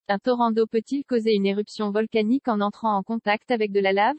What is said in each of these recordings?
Un torrent d'eau peut-il causer une éruption volcanique en entrant en contact avec de la lave?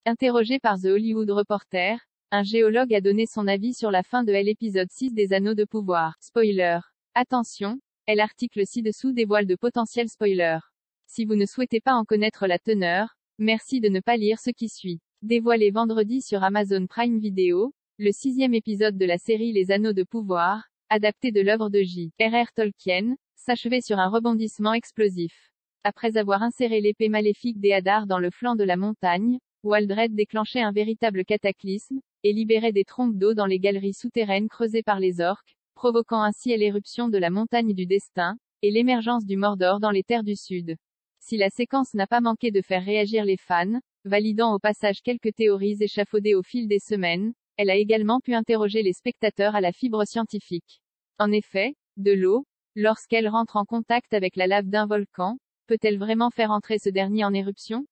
Interrogé par The Hollywood Reporter, un géologue a donné son avis sur la fin de l'épisode 6 des Anneaux de pouvoir. Spoiler. Attention, l'article ci-dessous dévoile de potentiels spoilers. Si vous ne souhaitez pas en connaître la teneur, merci de ne pas lire ce qui suit. Dévoilé vendredi sur Amazon Prime Video, le 6e épisode de la série Les Anneaux de pouvoir, adapté de l'œuvre de J.R.R. Tolkien, s'achevait sur un rebondissement explosif. Après avoir inséré l'épée maléfique d'Éadar dans le flanc de la montagne, Waldred déclenchait un véritable cataclysme, et libérait des trompes d'eau dans les galeries souterraines creusées par les orques, provoquant ainsi l'éruption de la montagne du destin, et l'émergence du Mordor dans les terres du Sud. Si la séquence n'a pas manqué de faire réagir les fans, validant au passage quelques théories échafaudées au fil des semaines, elle a également pu interroger les spectateurs à la fibre scientifique. En effet, de l'eau, lorsqu'elle rentre en contact avec la lave d'un volcan, peut-elle vraiment faire entrer ce dernier en éruption?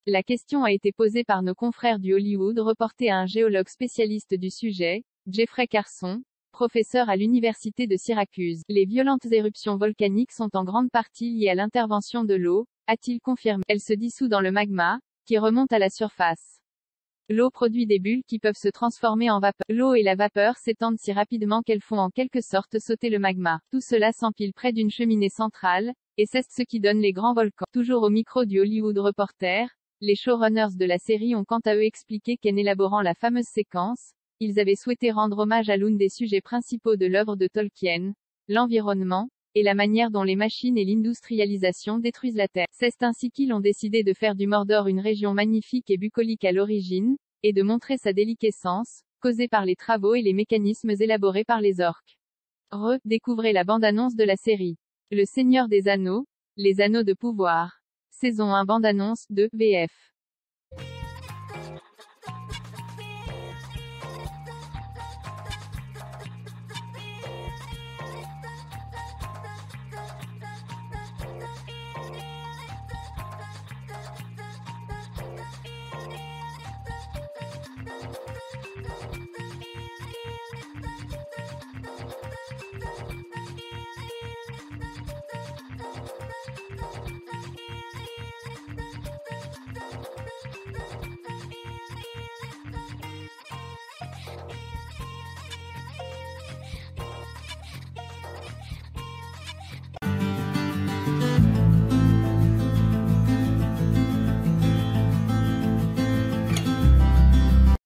La question a été posée par nos confrères du Hollywood Reporter à un géologue spécialiste du sujet, Jeffrey Carson, professeur à l'université de Syracuse. Les violentes éruptions volcaniques sont en grande partie liées à l'intervention de l'eau, a-t-il confirmé. Elle se dissout dans le magma, qui remonte à la surface. L'eau produit des bulles qui peuvent se transformer en vapeur. L'eau et la vapeur s'étendent si rapidement qu'elles font en quelque sorte sauter le magma. Tout cela s'empile près d'une cheminée centrale, et c'est ce qui donne les grands volcans. Toujours au micro du Hollywood Reporter, les showrunners de la série ont quant à eux expliqué qu'en élaborant la fameuse séquence, ils avaient souhaité rendre hommage à l'un des sujets principaux de l'œuvre de Tolkien, l'environnement, et la manière dont les machines et l'industrialisation détruisent la Terre. C'est ainsi qu'ils ont décidé de faire du Mordor une région magnifique et bucolique à l'origine, et de montrer sa déliquescence, causée par les travaux et les mécanismes élaborés par les orques. Découvrez la bande-annonce de la série. Le Seigneur des Anneaux, Les Anneaux de pouvoir. Saison 1 bande-annonce, 2, VF.